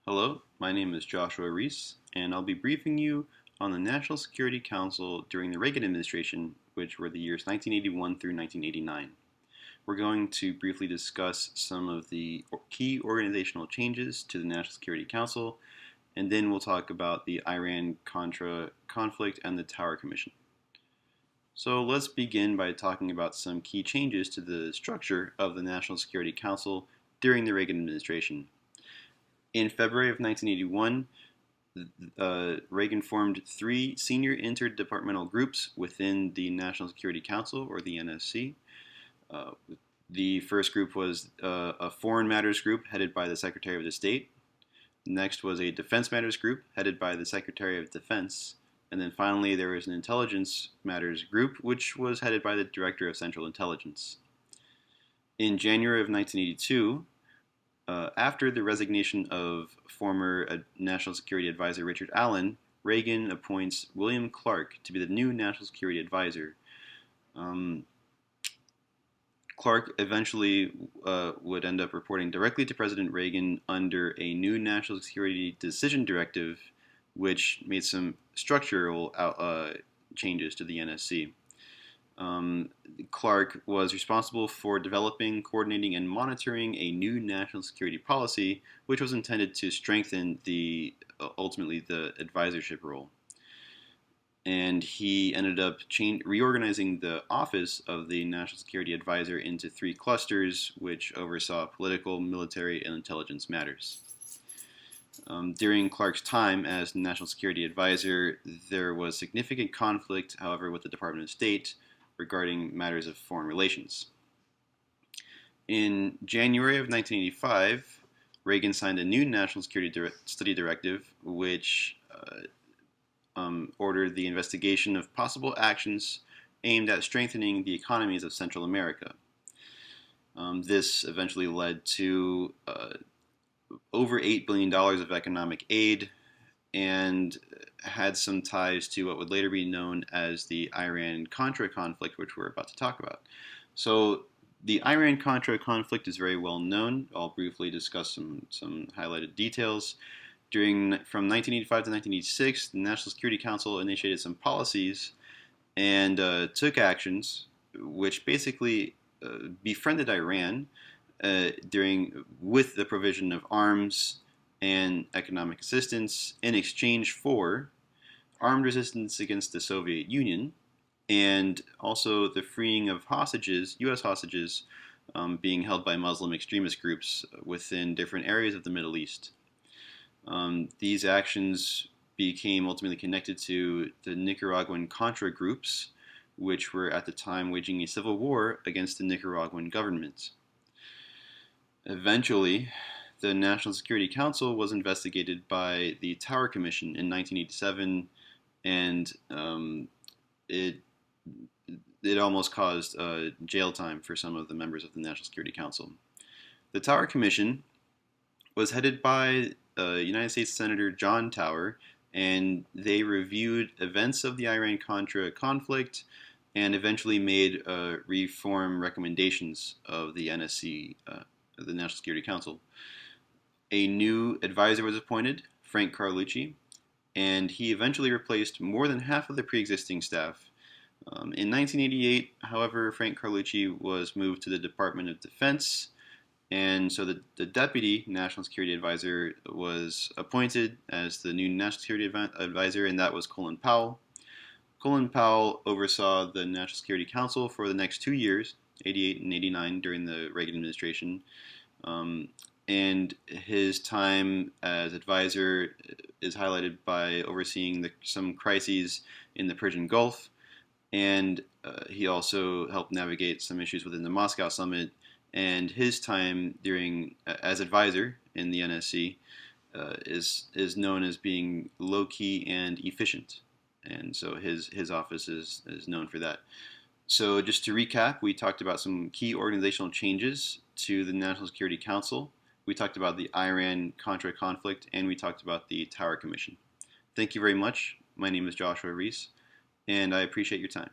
Hello, my name is Joshua Reese, and I'll be briefing you on the National Security Council during the Reagan Administration, which were the years 1981 through 1989. We're going to briefly discuss some of the key organizational changes to the National Security Council, and then we'll talk about the Iran-Contra conflict and the Tower Commission. So let's begin by talking about some key changes to the structure of the National Security Council during the Reagan administration. In February of 1981, Reagan formed three senior interdepartmental groups within the National Security Council, or the NSC. The first group was a Foreign Matters group headed by the Secretary of the State. Next was a Defense Matters group headed by the Secretary of Defense. And then finally, there was an Intelligence Matters group, which was headed by the Director of Central Intelligence. In January of 1982, after the resignation of former National Security Advisor Richard Allen, Reagan appoints William Clark to be the new National Security Advisor. Clark eventually would end up reporting directly to President Reagan under a new National Security Decision Directive, which made some structural changes to the NSC. Clark was responsible for developing, coordinating, and monitoring a new national security policy, which was intended to strengthen ultimately the advisorship role. And he ended up reorganizing the office of the National Security Advisor into three clusters, which oversaw political, military, and intelligence matters. During Clark's time as National Security Advisor, there was significant conflict, however, with the Department of State regarding matters of foreign relations. In January of 1985, Reagan signed a new National Security Study Directive, which ordered the investigation of possible actions aimed at strengthening the economies of Central America. This eventually led to over $8 billion of economic aid and had some ties to what would later be known as the Iran-Contra conflict, which we're about to talk about. So the Iran-Contra conflict is very well known. I'll briefly discuss some highlighted details. From 1985 to 1986, the National Security Council initiated some policies and took actions which basically befriended Iran with the provision of arms and economic assistance in exchange for armed resistance against the Soviet Union, and also the freeing of hostages, U.S. hostages, being held by Muslim extremist groups within different areas of the Middle East. These actions became ultimately connected to the Nicaraguan Contra groups, which were at the time waging a civil war against the Nicaraguan government. Eventually, the National Security Council was investigated by the Tower Commission in 1987, and it almost caused jail time for some of the members of the National Security Council. The Tower Commission was headed by United States Senator John Tower, and they reviewed events of the Iran-Contra conflict and eventually made reform recommendations of the NSC, the National Security Council. A new advisor was appointed, Frank Carlucci, and he eventually replaced more than half of the pre-existing staff. In 1988, however, Frank Carlucci was moved to the Department of Defense, and so the Deputy National Security Advisor was appointed as the new National Security Advisor, and that was Colin Powell. Colin Powell oversaw the National Security Council for the next 2 years, 88 and 89, during the Reagan administration. And his time as advisor is highlighted by overseeing some crises in the Persian Gulf, and he also helped navigate some issues within the Moscow summit. And his time as advisor in the NSC is known as being low-key and efficient, and so his office is known for that. So just to recap, we talked about some key organizational changes to the National Security Council. We talked about the Iran-Contra conflict, and we talked about the Tower Commission. Thank you very much. My name is Joshua Reese, and I appreciate your time.